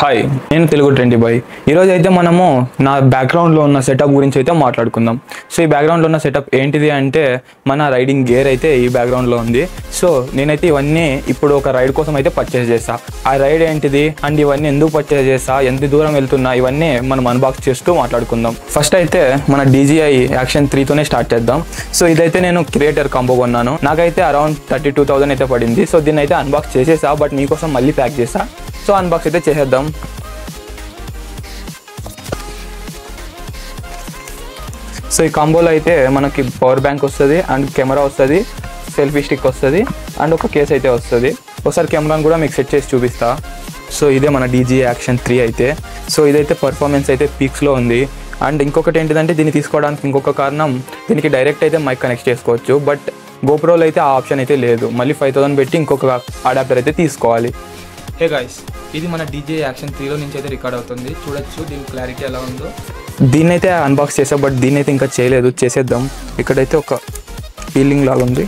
Hi, నేను Telugu trendy bye. ఈరోజు అయితే మనము నా బ్యాక్గ్రౌండ్లో ఉన్న సెటప్ గురించి అయితే మాట్లాడుకుందాం. సో ఈ బ్యాక్గ్రౌండ్లో ఉన్న సెటప్ ఏంటిది అంటే మన రైడింగ్ గేర్ అయితే ఈ బ్యాక్గ్రౌండ్లో ఉంది. సో నేనైతే ఇవన్నీ ఇప్పుడు ఒక రైడ్ కోసం అయితే పర్చేస్ చేస్తా. ఆ రైడ్ ఏంటిది అండ్ ఇవన్నీ ఎందుకు పర్చేస్ చేస్తా, ఎంత దూరం వెళ్తున్నా, ఇవన్నీ మనం అన్బాక్స్ చేస్తూ మాట్లాడుకుందాం. ఫస్ట్ అయితే మన DJI యాక్షన్ 3తోనే స్టార్ట్ చేద్దాం. సో ఇదైతే నేను క్రియేటర్ కాంబో కొన్నాను. నాకైతే అరౌండ్ 32,000 అయితే పడింది. సో దీన్ని అయితే అన్బాక్స్ చేసేసా, బట్ మీకోసం మళ్ళీ ప్యాక్ చేసా. సో అన్బాక్స్ అయితే చేసేద్దాం. సో ఈ కాంబోలో అయితే మనకి పవర్ బ్యాంక్ వస్తుంది అండ్ కెమెరా వస్తుంది, సెల్ఫీ స్టిక్ వస్తుంది అండ్ ఒక కేస్ అయితే వస్తుంది. ఒకసారి కెమెరాని కూడా మీకు సెట్ చేసి చూపిస్తా. సో ఇదే మన DJI యాక్షన్ 3 అయితే. సో ఇదైతే పర్ఫార్మెన్స్ అయితే పీక్స్లో ఉంది. అండ్ ఇంకొకటి ఏంటిదంటే దీన్ని తీసుకోవడానికి ఇంకొక కారణం, దీనికి డైరెక్ట్ అయితే మైక్ కనెక్ట్ చేసుకోవచ్చు. బట్ GoProలో అయితే ఆ ఆప్షన్ అయితే లేదు. మళ్ళీ 5,000 పెట్టి ఇంకొక అడాప్టర్ అయితే తీసుకోవాలి. హే గైస్, ఇది మన DJI యాక్షన్ 3లో నుంచి అయితే రికార్డ్ అవుతుంది. చూడొచ్చు దీని క్లారిటీ ఎలా ఉందో. దీన్ని అయితే అన్బాక్స్ చేసా, బట్ దీన్ని అయితే ఇంకా చేయలేదు. చేసేద్దాం. ఇక్కడైతే ఒక ఫీలింగ్ లాగా ఉంది.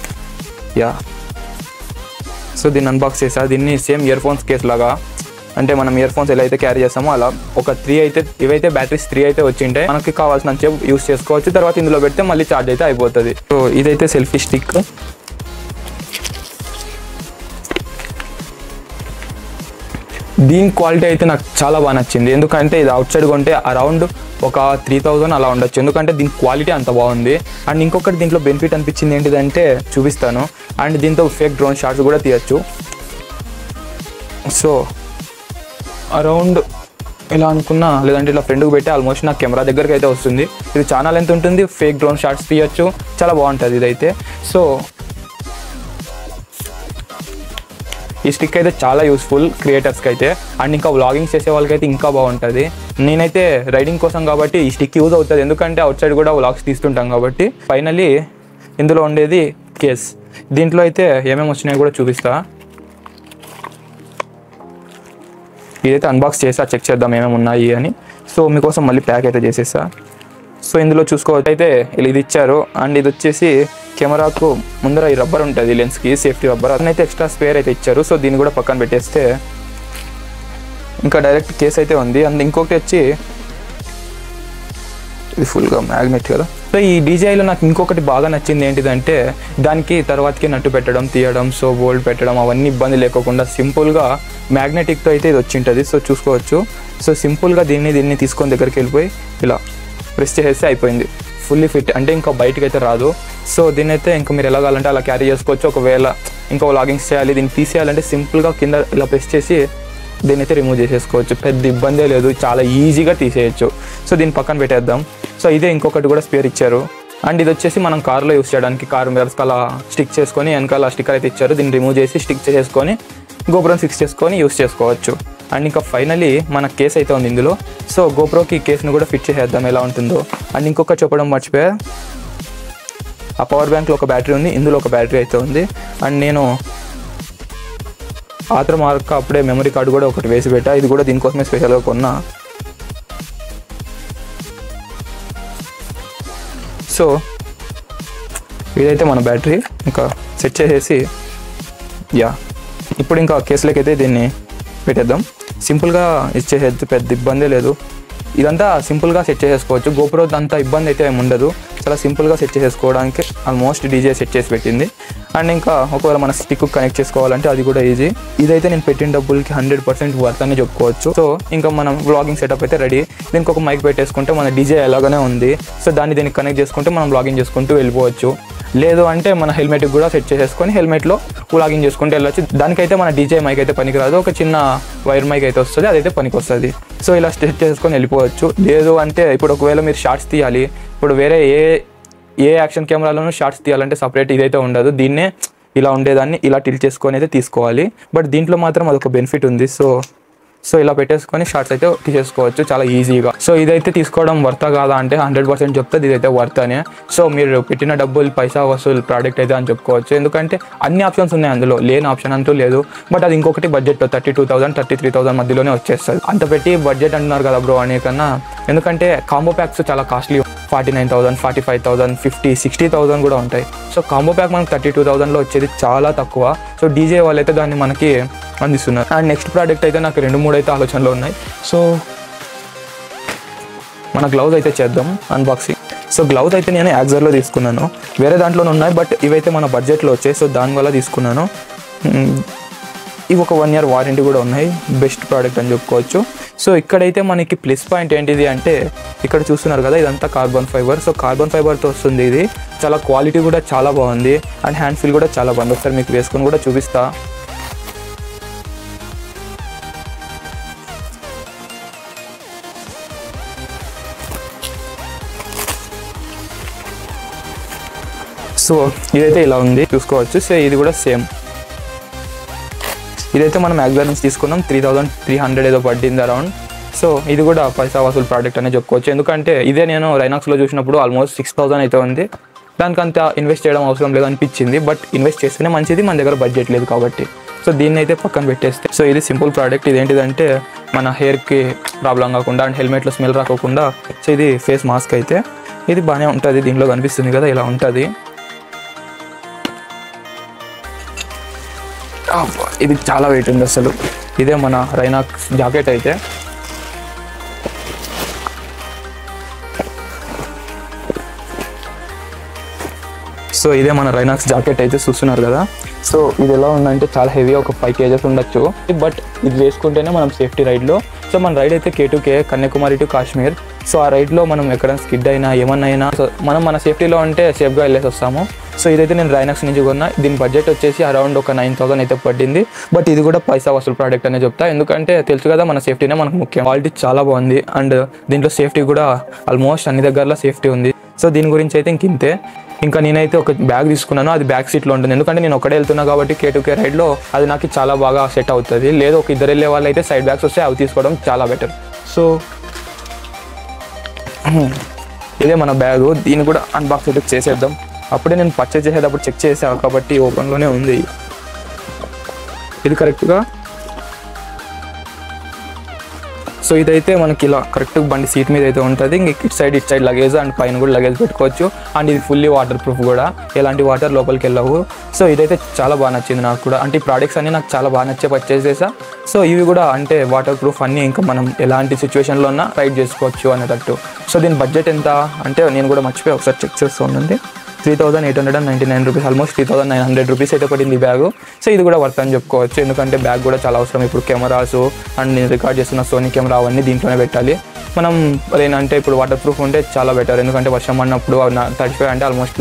యా, సో దీన్ని అన్బాక్స్ చేసా. దీన్ని సేమ్ ఇయర్ ఫోన్స్ కేస్ లాగా, అంటే మనం ఇయర్ ఫోన్స్ ఎలా అయితే క్యారీ చేస్తామో అలా ఒక 3 అయితే, ఇవైతే బ్యాటరీస్ 3 అయితే వచ్చింటాయి. మనకి కావాల్సినంత యూస్ చేసుకోవచ్చు. తర్వాత ఇందులో పెడితే మళ్ళీ ఛార్జ్ అయితే అయిపోతుంది. సో ఇదైతే సెల్ఫీ స్టిక్. దీని క్వాలిటీ అయితే నాకు చాలా బాగా నచ్చింది. ఎందుకంటే ఇది అవుట్ సైడ్ కొంటే అరౌండ్ ఒక 3,000 అలా ఉండొచ్చు. ఎందుకంటే దీని క్వాలిటీ అంత బాగుంది. అండ్ ఇంకొకటి దీంట్లో బెనిఫిట్ అనిపించింది ఏంటిదంటే చూపిస్తాను. అండ్ దీంతో ఫేక్ డ్రోన్ షాట్స్ కూడా తీయచ్చు. సో అరౌండ్ ఇలా అనుకున్నా, లేదంటే ఇలా ఫ్రెండ్కి పెట్టి ఆల్మోస్ట్ నా కెమెరా దగ్గరికి అయితే వస్తుంది. ఇది చాలా లెంత్ ఉంటుంది, ఫేక్ డ్రోన్ షాట్స్ తీయచ్చు, చాలా బాగుంటుంది ఇదైతే. సో ఈ స్టిక్ అయితే చాలా యూస్ఫుల్ క్రియేటర్స్కి అయితే. అండ్ ఇంకా వ్లాగింగ్ చేసే వాళ్ళకైతే ఇంకా బాగుంటుంది. నేనైతే రైడింగ్ కోసం కాబట్టి ఈ స్టిక్ యూజ్ అవుతుంది. ఎందుకంటే అవుట్ సైడ్ కూడా వ్లాగ్స్ తీస్తుంటాం కాబట్టి. ఫైనలీ ఇందులో ఉండేది కేస్. దీంట్లో అయితే ఏమేమి వచ్చినాయో కూడా చూపిస్తా. ఇదైతే అన్బాక్స్ చేసా, చెక్ చేద్దాం ఏమేమి ఉన్నాయి అని. సో మీకోసం మళ్ళీ ప్యాక్ అయితే చేసేసా. సో ఇందులో చూసుకోవచ్చు అయితే ఇది ఇచ్చారు. అండ్ ఇది వచ్చేసి కెమెరాకు ముందర ఈ రబ్బర్ ఉంటుంది, లెన్స్కి సేఫ్టీ రబ్బర్. అదనైతే ఎక్స్ట్రా స్పేర్ అయితే ఇచ్చారు. సో దీన్ని కూడా పక్కన పెట్టేస్తే ఇంకా డైరెక్ట్ కేస్ అయితే ఉంది. అండ్ ఇంకొకటి వచ్చి ఇది ఫుల్గా మ్యాగ్నెట్ కదా. సో ఈ DJIలో నాకు ఇంకొకటి బాగా నచ్చింది ఏంటిదంటే దానికి తర్వాతకి నట్టు పెట్టడం, తీయడం, సో బోల్ట్ పెట్టడం అవన్నీ ఇబ్బంది లేకుండా సింపుల్గా మ్యాగ్నెటిక్తో అయితే ఇది వచ్చింటుంది. సో చూసుకోవచ్చు. సో సింపుల్గా దీన్ని తీసుకొని దగ్గరికి వెళ్ళిపోయి ఇలా ప్రెస్ చేసేస్తే అయిపోయింది. ఫుల్లీ ఫిట్, అంటే ఇంకా బయటకు అయితే రాదు. సో దీన్ని అయితే ఇంకా మీరు ఎలా కావాలంటే అలా క్యారీ చేసుకోవచ్చు. ఒకవేళ ఇంకా వ్లాగింగ్స్ చేయాలి, దీన్ని తీసేయాలంటే సింపుల్గా కింద ఇలా ప్రెస్ చేసి దీన్ని అయితే రిమూవ్ చేసేసుకోవచ్చు. పెద్ద ఇబ్బందే లేదు, చాలా ఈజీగా తీసేయచ్చు. సో దీన్ని పక్కన పెట్టేద్దాం. సో ఇదే ఇంకొకటి కూడా స్పేర్ ఇచ్చారు. అండ్ ఇది వచ్చేసి మనం కార్లో యూస్ చేయడానికి, కార్ మిరర్స్కి అలా స్టిక్ చేసుకొని వెనకాల స్టిక్కర్ అయితే ఇచ్చారు. దీన్ని రిమూవ్ చేసి స్టిక్ చేసుకొని GoProని ఫిక్స్ చేసుకొని యూస్ చేసుకోవచ్చు. అండ్ ఇంకా ఫైనలీ మన కేస్ అయితే ఉంది ఇందులో. సో GoProకి కేస్ను కూడా ఫిట్ చేసేద్దాం ఎలా ఉంటుందో. అండ్ ఇంకొక చెప్పడం మర్చిపోయా, ఆ పవర్ బ్యాంక్లో ఒక బ్యాటరీ ఉంది, ఇందులో ఒక బ్యాటరీ అయితే ఉంది. అండ్ నేను మార్క్ అప్పుడే మెమరీ కార్డు కూడా ఒకటి వేసి పెట్టా. ఇది కూడా దీనికోసమే స్పెషల్గా కొన్నా. సో ఇదైతే మన బ్యాటరీ ఇంకా సెట్ చేసేసి ఇప్పుడు ఇంకా కేసులోకి అయితే దీన్ని పెట్టేద్దాం. సింపుల్గా ఇచ్చేసేది, పెద్ద ఇబ్బందే లేదు. ఇదంతా సింపుల్గా సెట్ చేసేసుకోవచ్చు. GoPro అంతా ఇబ్బంది అయితే ఏమి ఉండదు. చాలా సింపుల్గా సెట్ చేసేసుకోవడానికి ఆల్మోస్ట్ DJI సెట్ చేసి పెట్టింది. అండ్ ఇంకా ఒకవేళ మన స్టిక్ కనెక్ట్ చేసుకోవాలంటే అది కూడా ఈజీ. ఇదైతే నేను పెట్టిన డబ్బులకి 100% వర్త్ అని చెప్పుకోవచ్చు. సో ఇంకా మనం వ్లాగింగ్ సెటప్ అయితే రెడీ. దీనికి ఒక మైక్ పెట్టేసుకుంటే మన DJI ఎలాగానే ఉంది. సో దీనికి కనెక్ట్ చేసుకుంటే మనం వ్లాగింగ్ చేసుకుంటూ వెళ్ళిపోవచ్చు. లేదు అంటే మన హెల్మెట్కి కూడా సెట్ చేసేసుకొని హెల్మెట్లో వ్లాగింగ్ చేసుకుంటూ వెళ్ళొచ్చు. దానికైతే మన DJI మైక్ అయితే పనికిరాదు, ఒక చిన్న వైర్ మైక్ అయితే వస్తుంది, అదైతే పనికి వస్తుంది. సో ఇలా సెట్ చేసుకొని వెళ్ళిపోవచ్చు. లేదు అంటే ఇప్పుడు ఒకవేళ మీరు షార్ట్స్ తీయాలి, ఇప్పుడు వేరే ఏ యాక్షన్ కెమెరాలోనూ షార్ట్స్ తీయాలంటే సపరేట్ ఇదైతే ఉండదు. దీన్నే ఇలా ఉండేదాన్ని ఇలా టిల్ట్ చేసుకొని అయితే తీసుకోవాలి. బట్ దీంట్లో మాత్రం అదొక బెనిఫిట్ ఉంది. సో ఇలా పెట్టేసుకొని షార్ట్స్ అయితే తీసేసుకోవచ్చు చాలా ఈజీగా. సో ఇదైతే తీసుకోవడం వర్తా కాదా అంటే 100% చెప్తుంది ఇదైతే వర్త్ అనే. సో మీరు పెట్టిన డబ్బులు పైసా వసూలు ప్రోడక్ట్ అయితే అని చెప్పుకోవచ్చు. ఎందుకంటే అన్ని ఆప్షన్స్ ఉన్నాయి అందులో, లేని ఆప్షన్ అంటూ లేదు. బట్ అది ఇంకొకటి బడ్జెట్ 32,000 33,000 మధ్యలోనే వచ్చేస్తుంది. అంత పెట్టి బడ్జెట్ అంటున్నారు కదా బ్రో అనే కన్నా, ఎందుకంటే కాంబో ప్యాక్స్ చాలా కాస్ట్లీ, 49,000 45,000 50 60,000 కూడా ఉంటాయి. సో కాంబో ప్యాక్ మనకు 32,000లో వచ్చేది చాలా తక్కువ. సో DJI వాళ్ళైతే దాన్ని మనకి అందిస్తున్నారు. అండ్ నెక్స్ట్ ప్రోడక్ట్ అయితే నాకు 2-3 అయితే ఆలోచనలో ఉన్నాయి. సో మన గ్లౌజ్ అయితే చేద్దాం అన్బాక్సింగ్. సో గ్లౌజ్ అయితే నేను యాక్సర్లో తీసుకున్నాను, వేరే దాంట్లోనే ఉన్నాయి బట్ ఇవైతే మన బడ్జెట్లో వచ్చాయి. సో దానివల్ల తీసుకున్నాను. ఇవి ఒక 1 year వారంటీ కూడా ఉన్నాయి. బెస్ట్ ప్రోడక్ట్ అని చెప్పుకోవచ్చు. సో ఇక్కడైతే మనకి ప్లస్ పాయింట్ ఏంటిది అంటే ఇక్కడ చూస్తున్నారు కదా, ఇదంతా కార్బన్ ఫైబర్. సో కార్బన్ ఫైబర్తో వస్తుంది. ఇది చాలా క్వాలిటీ కూడా చాలా బాగుంది అండ్ హ్యాండ్ ఫీల్ కూడా చాలా బాగుంది. ఒకసారి మీకు వేసుకొని కూడా చూపిస్తా. సో ఇదైతే ఇలా ఉంది చూసుకోవచ్చు. సో ఇది కూడా సేమ్. ఇదైతే మనం యాక్సర్ నుంచి తీసుకున్నాం, 3300 ఏదో పడింది అరౌండ్. సో ఇది కూడా పైసా వసూలు ప్రోడక్ట్ అనే చెప్పుకోవచ్చు. ఎందుకంటే ఇదే నేను రైనాక్స్లో చూసినప్పుడు ఆల్మోస్ట్ 6000 అయితే ఉంది. దానికంత ఇన్వెస్ట్ చేయడం అవసరం లేదు అనిపించింది. బట్ ఇన్వెస్ట్ చేస్తేనే మంచిది, మన దగ్గర బడ్జెట్ లేదు కాబట్టి. సో దీన్ని అయితే పక్కన పెట్టేస్తే, సో ఇది సింపుల్ ప్రోడక్ట్. ఇదేంటిదంటే మన హెయిర్కి ప్రాబ్లం కాకుండా అండ్ హెల్మెట్లో స్మెల్ రాకోకుండా. సో ఇది ఫేస్ మాస్క్ అయితే ఇది బాగానే ఉంటుంది. దీంట్లో కనిపిస్తుంది కదా, ఇలా ఉంటుంది. ఇది చాలా వెయిట్ ఉంది అసలు. ఇదే మన రైనాక్స్ జాకెట్ అయితే. సో ఇదే మన రైనాక్స్ జాకెట్ అయితే చూస్తున్నారు కదా. సో ఇది ఎలా ఉందంటే చాలా హెవీ, ఒక 5 kgs ఉండొచ్చు. బట్ ఇది వేసుకుంటేనే మనం సేఫ్టీ రైడ్లో. సో మన రైడ్ అయితే K2K Kanyakumari to Kashmir. So ఆ రైడ్లో మనం ఎక్కడైనా స్కిడ్ అయినా ఏమన్నా అయినా సో మనం మన సేఫ్టీలో ఉంటే సేఫ్గా వెళ్ళేసి వస్తాము. సో ఇదైతే నేను రైనాక్స్ నుంచి కొన్నా. దీని బడ్జెట్ వచ్చేసి అరౌండ్ ఒక 9000 అయితే పడింది. బట్ ఇది కూడా పైసా వసూలు ప్రోడక్ట్ అనే చెప్తా. ఎందుకంటే తెలుసు కదా మన సేఫ్టీనే మనకు ముఖ్యం. క్వాలిటీ చాలా బాగుంది అండ్ దీంట్లో సేఫ్టీ కూడా ఆల్మోస్ట్ అన్ని దగ్గరలో సేఫ్టీ ఉంది. సో దీని గురించి అయితే ఇంతే. ఇంకా నేనైతే ఒక బ్యాగ్ తీసుకున్నాను, అది బ్యాక్ సీట్లో ఉంటుంది. ఎందుకంటే నేను ఒకటే వెళ్తున్నా కాబట్టి K2K రైడ్లో అది నాకు చాలా బాగా సెట్ అవుతుంది. లేదు ఒక ఇద్దరు వెళ్ళే వాళ్ళు అయితే సైడ్ బ్యాగ్స్ వస్తే అవి తీసుకోవడం చాలా బెటర్. సో ఇదే మన బ్యాగు. దీన్ని కూడా అన్బాక్స్ అయితే చేసేద్దాం. అప్పుడే నేను పర్చేజ్ చేసేటప్పుడు చెక్ చేసాను కాబట్టి ఓపెన్లోనే ఉంది. ఇది కరెక్ట్గా. సో ఇదైతే మనకి ఇలా కరెక్ట్గా బండి సీట్ మీద అయితే ఉంటుంది. ఇంక ఇటు సైడ్ లగేజ్ అండ్ పైన కూడా లగేజ్ పెట్టుకోవచ్చు. అండ్ ఇది ఫుల్లీ వాటర్ ప్రూఫ్ కూడా, ఎలాంటి వాటర్ లోపలికి వెళ్ళవు. సో ఇదైతే చాలా బాగా నచ్చింది నాకు కూడా. అంటే ఈ ప్రోడక్ట్స్ అన్నీ నాకు చాలా బాగా నచ్చే పర్చేస్ చేసా. సో ఇవి కూడా అంటే వాటర్ ప్రూఫ్ అన్నీ, ఇంకా మనం ఎలాంటి సిచ్యువేషన్లో ఉన్నా రైడ్ చేసుకోవచ్చు అనేటట్టు. సో దీని బడ్జెట్ ఎంత అంటే నేను కూడా మర్చిపోయి ఒకసారి చెక్ చేస్తూ ఉండండి. 3899 రూపీస్, ఆల్మోస్ట్ 3900 రూపీస్ అయితే పడింది ఈ బ్యాగు. సో ఇది కూడా వర్త్ అని చెప్పుకోవచ్చు. ఎందుకంటే బ్యాగ్ కూడా చాలా అవసరం. ఇప్పుడు కెమెరాస్ అండ్ నేను రికార్డ్ చేస్తున్న సోనీ కెమెరా అవన్నీ దీంట్లోనే పెట్టాలి. మనం అదేంటంటే ఇప్పుడు వాటర్ ప్రూఫ్ ఉంటే చాలా బెటర్. ఎందుకంటే వర్షం పడినప్పుడు తడిచిపోయి అంటే ఆల్మోస్ట్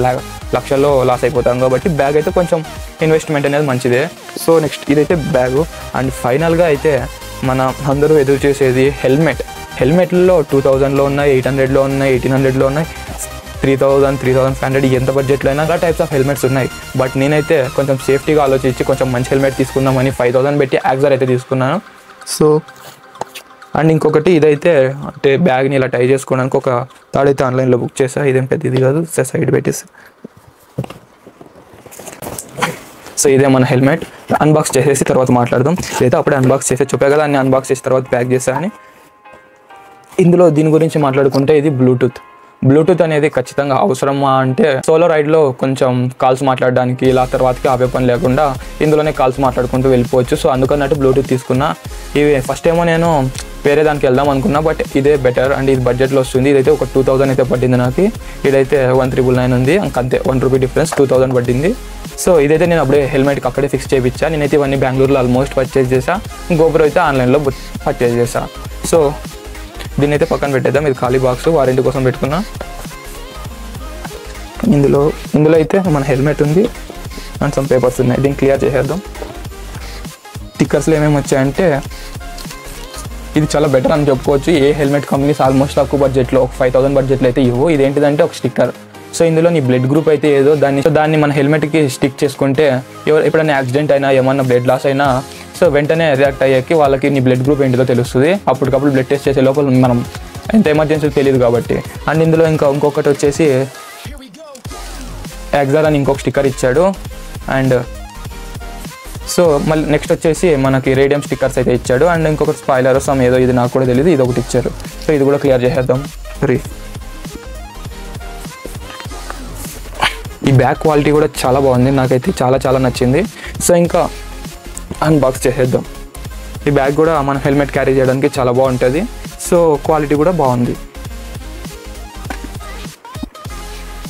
లక్షల్లో లాస్ అయిపోతాం కాబట్టి బ్యాగ్ అయితే కొంచెం ఇన్వెస్ట్మెంట్ అనేది మంచిదే. సో నెక్స్ట్ ఇదైతే బ్యాగు. అండ్ ఫైనల్గా అయితే మన అందరూ ఎదురు చేసేది హెల్మెట్. హెల్మెట్లో 2000లో ఉన్నాయి, 800లో ఉన్నాయి, 1800లో ఉన్నాయి, 3000, 3500 ఎంత బడ్జెట్లో అయినా అలా టైప్స్ ఆఫ్ హెల్మెట్స్ ఉన్నాయి. బట్ నేనైతే కొంచెం సేఫ్టీగా ఆలోచించి కొంచెం మంచి హెల్మెట్ తీసుకుందామని 5000 పెట్టి యాక్సర్ అయితే తీసుకున్నాను. సో అండ్ ఇంకొకటి ఇదైతే అంటే బ్యాగ్ని ఇలా టై చేసుకోవడానికి ఒక తాడైతే ఆన్లైన్లో బుక్ చేసా. ఇదేం పెద్ద ఇది కాదు, సైడ్ పెట్టేసి. సో ఇదే మన హెల్మెట్. అన్బాక్స్ చేసేసి తర్వాత మాట్లాడదాం. ఇదైతే అప్పుడే అన్బాక్స్ చేసే చెప్పా కదా, అన్ని అన్బాక్స్ చేసిన తర్వాత ప్యాక్ చేసా అని. ఇందులో దీని గురించి మాట్లాడుకుంటే ఇది బ్లూటూత్ అనేది ఖచ్చితంగా అవసరమా అంటే సోలో రైడ్లో కొంచెం కాల్స్ మాట్లాడడానికి ఇలా తర్వాతకి ఆపే పని లేకుండా ఇందులోనే కాల్స్ మాట్లాడుకుంటూ వెళ్ళిపోవచ్చు. సో అందుకన్నట్టు బ్లూటూత్ తీసుకున్నా. ఇవి ఫస్ట్ ఏమో నేను వేరే దానికి వెళ్దాం అనుకున్నా, బట్ ఇదే బెటర్ అండ్ ఇది బడ్జెట్లో వస్తుంది. ఇదైతే ఒక 2000 అయితే పట్టింది నాకు. ఇదైతే 1999 ఉంది, అంతే 1 రూపీ డిఫరెన్స్, 2000 పట్టింది. సో ఇదైతే నేను అప్పుడే హెల్మెట్కి అక్కడే ఫిక్స్ చేయించా. నేనైతే ఇవన్నీ బెంగళూరులో ఆల్మోస్ట్ పర్చేజ్ చేసా. GoPro అయితే ఆన్లైన్లో పర్చేజ్ చేసా. సో దీన్ని అయితే పక్కన పెట్టేద్దాం. ఇది ఖాళీ బాక్స్, వారంటీ కోసం పెట్టుకున్నా. ఇందులో అయితే మన హెల్మెట్ ఉంది అండ్ సమ్ పేపర్స్ ఉన్నాయి. దీన్ని క్లియర్ చేసేద్దాం. స్టిక్కర్స్లో ఏమేమి వచ్చాయంటే ఇది చాలా బెటర్ అని చెప్పుకోవచ్చు. ఏ హెల్మెట్ కంపెనీస్ ఆల్మోస్ట్ తక్కువ బడ్జెట్లో ఒక 5000 బడ్జెట్లో అయితే ఇవ్వు. ఇదేంటిదంటే ఒక స్టిక్కర్. సో ఇందులో నీ బ్లడ్ గ్రూప్ అయితే ఏదో దాన్ని మన హెల్మెట్కి స్టిక్ చేసుకుంటే ఎప్పుడైనా యాక్సిడెంట్ అయినా ఏమన్నా బ్లడ్ లాస్ అయినా సో వెంటనే రియాక్ట్ అయ్యాకి వాళ్ళకి నీ బ్లడ్ గ్రూప్ ఏంటిదో తెలుస్తుంది. అప్పటికప్పుడు బ్లడ్ టెస్ట్ చేసే లోపల మనం ఎంత ఎమర్జెన్సీ తెలియదు కాబట్టి. అండ్ ఇందులో ఇంకొకటి వచ్చేసి యాక్సర్ అని ఇంకొక స్టిక్కర్ ఇచ్చాడు. అండ్ సో మళ్ళీ నెక్స్ట్ వచ్చేసి మనకి రేడియం స్టిక్కర్స్ అయితే ఇచ్చాడు. అండ్ ఇంకొకటి స్పాయిలర్ సమ్ ఏదో ఇది నాకు కూడా తెలియదు, ఇది ఒకటి ఇచ్చారు. సో ఇది కూడా క్లియర్ చేసేద్దాం. ఈ బ్యాగ్ క్వాలిటీ కూడా చాలా బాగుంది, నాకైతే చాలా నచ్చింది. సో ఇంకా అన్బాక్స్ చేసేద్దాం. ఈ బ్యాగ్ కూడా మనం హెల్మెట్ క్యారీ చేయడానికి చాలా బాగుంటుంది. సో క్వాలిటీ కూడా బాగుంది.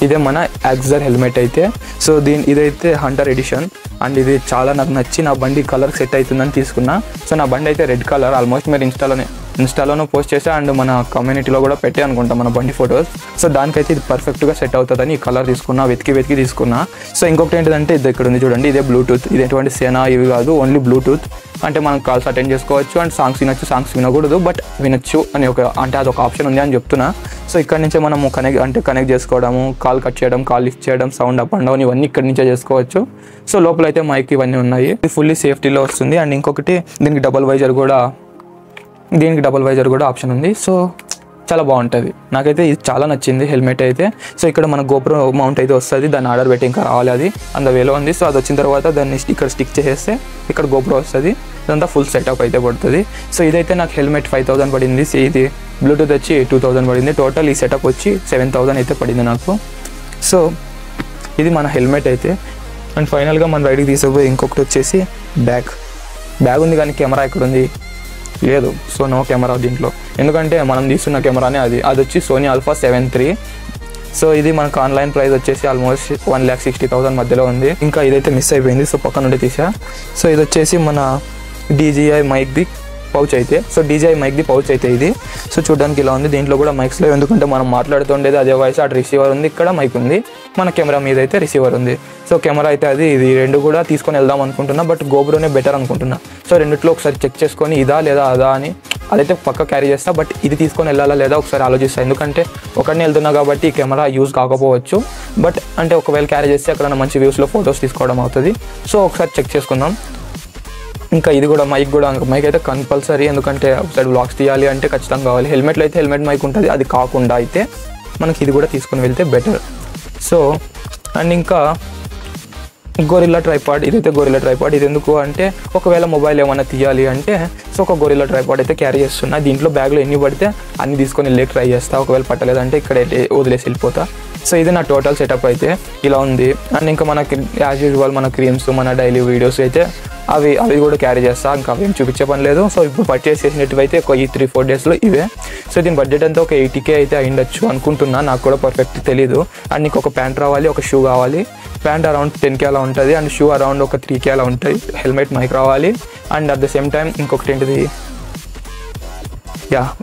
ఇదే మన యాక్సర్ హెల్మెట్ అయితే. సో ఇదైతే హంటర్ ఎడిషన్ అండ్ ఇది చాలా నాకు నచ్చి నా బండి కలర్ సెట్ అవుతుందని తీసుకున్నా. సో నా బండి అయితే రెడ్ కలర్. ఆల్మోస్ట్ మీరు ఇన్స్టాలోనూ పోస్ట్ చేసా అండ్ మన కమ్యూనిటీలో కూడా పెట్టే అనుకుంటా మన బండి ఫొటోస్. సో దానికైతే ఇది పర్ఫెక్ట్గా సెట్ అవుతుందని ఈ కలర్ తీసుకున్నా, వెతికి తీసుకున్నా. సో ఇంకొకటి ఏంటంటే ఇది ఇక్కడ ఉంది చూడండి, ఇదే బ్లూటూత్. ఇది ఎటువంటి సేనా ఇవి కాదు, ఓన్లీ బ్లూటూత్. అంటే మనం కాల్స్ అటెండ్ చేసుకోవచ్చు అండ్ సాంగ్స్ వినొచ్చు, సాంగ్స్ వినకూడదు బట్ వినొచ్చు అని అదొక ఆప్షన్ ఉంది అని చెప్తున్నా. సో ఇక్కడ నుంచే మనము కనెక్ట్ చేసుకోవడము, కాల్ కట్ చేయడం, కాల్ లిఫ్ట్ చేయడం, సౌండ్ అప్ అండ్ డౌన్ ఇవన్నీ ఇక్కడ నుంచే చేసుకోవచ్చు. సో లోపల అయితే మైక్ ఇవన్నీ ఉన్నాయి. ఇది ఫుల్లీ సేఫ్టీలో వస్తుంది. అండ్ ఇంకొకటి దీనికి డబుల్ వైజర్ కూడా ఆప్షన్ ఉంది. సో చాలా బాగుంటుంది. నాకైతే ఇది చాలా నచ్చింది హెల్మెట్ అయితే. సో ఇక్కడ మన గోప్రో మౌంట్ అయితే వస్తుంది. దాన్ని ఆర్డర్ పెట్టి ఇంకా రావాలి, అది వేలో ఉంది. సో అది వచ్చిన తర్వాత దాన్ని ఇక్కడ స్టిక్ చేసేస్తే ఇక్కడ గోప్రో వస్తుంది. ఇదంతా ఫుల్ సెటప్ అయితే పడుతుంది. సో ఇదైతే నాకు హెల్మెట్ 5000 పడింది. ఇది బ్లూటూత్ వచ్చి 2000 పడింది. టోటల్ ఈ సెటప్ వచ్చి 7000 అయితే పడింది నాకు. సో ఇది మన హెల్మెట్ అయితే. అండ్ ఫైనల్గా మన రైడ్కి తీసుకుపోయి ఇంకొకటి వచ్చేసి బ్యాగ్ ఉంది కానీ కెమెరా ఎక్కడ ఉంది లేదు. సో నో కెమెరా దీంట్లో, ఎందుకంటే మనం తీసుకున్న కెమెరానే అది వచ్చి సోనీ ఆల్ఫా 7 III. సో ఇది మనకు ఆన్లైన్ ప్రైస్ వచ్చేసి ఆల్మోస్ట్ 1,60,000 మధ్యలో ఉంది. ఇంకా ఇదైతే మిస్ అయిపోయింది. సో పక్క నుండి తీసా. సో ఇది వచ్చేసి మన DJI మైక్ది పౌచ్ అయితే. సో DJI మైక్ది పౌచ్ అయితే ఇది. సో చూడడానికి ఇలా ఉంది. దీంట్లో కూడా మైక్స్ లేవు, ఎందుకంటే మనం మాట్లాడుతుండేది అదే వాయిస్. అటు రిసీవర్ ఉంది, ఇక్కడ మైక్ ఉంది. మన కెమెరా మీద అయితే రిసీవర్ ఉంది. సో కెమెరా అయితే ఇది రెండు కూడా తీసుకొని వెళ్దాం అనుకుంటున్నా, బట్ గోప్రోనే బెటర్ అనుకుంటున్నా. సో రెండిట్లో ఒకసారి చెక్ చేసుకొని ఇదా లేదా అదా అని అదైతే పక్క క్యారీ చేస్తా. బట్ ఇది తీసుకొని వెళ్ళాలా లేదా ఒకసారి ఆలోచిస్తాను, ఎందుకంటే ఒకరిని వెళ్తున్నా కాబట్టి ఈ కెమెరా యూజ్ కాకపోవచ్చు. బట్ అంటే ఒకవేళ క్యారీ చేస్తే అక్కడ మంచి వ్యూస్లో ఫొటోస్ తీసుకోవడం అవుతుంది. సో ఒకసారి చెక్ చేసుకుందాం. ఇంకా ఇది కూడా మైక్ అయితే కంపల్సరీ, ఎందుకంటే ఒకసారి వ్లాగ్స్ తీయాలి అంటే ఖచ్చితంగా కావాలి. హెల్మెట్లో అయితే హెల్మెట్ మైక్ ఉంటుంది, అది కాకుండా అయితే మనకి ఇది కూడా తీసుకొని వెళ్తే బెటర్. సో అండ్ ఇంకా గొరిల్లా ట్రైపాడ్. ఇదైతే గొరిల్లా ట్రైపాడ్. ఇది ఎందుకు అంటే ఒకవేళ మొబైల్ ఏమైనా తీయాలి అంటే సో ఒక గొరిల్లా ట్రైపాడ్ అయితే క్యారీ చేస్తున్నా. దీంట్లో బ్యాగ్లో ఎన్ని పడితే అన్ని తీసుకొని వెళ్ళి ట్రై చేస్తా. ఒకవేళ పట్టలేదంటే ఇక్కడ వదిలేసి వెళ్ళిపోతా. సో ఇది నా టోటల్ సెటప్ అయితే ఇలా ఉంది. అండ్ ఇంకా మనకి యాజ్ యూజువల్ మన క్రీమ్స్, మన డైలీ వీడియోస్ అయితే అవి కూడా క్యారీ చేస్తా. ఇంకా అవి ఏం చూపించే పని లేదు. సో ఇప్పుడు పర్చేస్ చేసినట్టు అయితే ఒక 3-4 డేస్లో ఇవే. సో దీని బడ్జెట్ అంతా ఒక 80K అయితే అయ్యిండొచ్చు అనుకుంటున్నా, నాకు కూడా పర్ఫెక్ట్ తెలీదు. అండ్ నీకు ఒక ప్యాంట్ రావాలి, ఒక షూ కావాలి. ప్యాంట్ అరౌండ్ 10K అలా ఉంటుంది అండ్ షూ అరౌండ్ ఒక 3K అలా ఉంటుంది. హెల్మెట్ మైక్ రావాలి and at the same time ఇంకొకటి ఏంటిది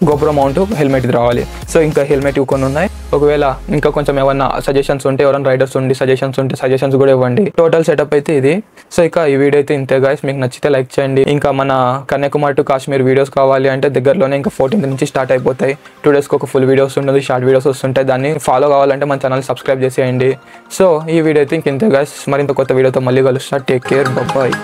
గోప్రో మౌంట్ హెల్మెట్ ఇది రావాలి. సో ఇంకా హెల్మెట్ కొన్ని ఉన్నాయి. ఒకవేళ ఇంకా కొంచెం ఏమన్నా సజెషన్స్ ఉంటే, ఎవరైనా రైడర్స్ ఉండి సజెషన్స్ కూడా ఇవ్వండి. టోటల్ సెటప్ అయితే ఇది. సో ఇక ఈ వీడియో అయితే ఇంతే గైస్. మీకు నచ్చితే లైక్ చేయండి. ఇంకా మన కన్యాకుమారి టు కాశ్మీర్ వీడియోస్ కావాలి అంటే దగ్గరలోనే ఇంకా 14th నుంచి స్టార్ట్ అయిపోతాయి. 2 డేస్కి ఒక ఫుల్ వీడియోస్ ఉంటుంది, షార్ట్ వీడియోస్ వస్తుంటాయి. దాన్ని ఫాలో కావాలంటే మన ఛానల్ సబ్స్క్రైబ్ చేసేయండి. సో ఈ వీడియో అయితే ఇంతే గైస్. మరింత కొత్త వీడియోతో మళ్ళీ కలుస్తా. Take care, bye.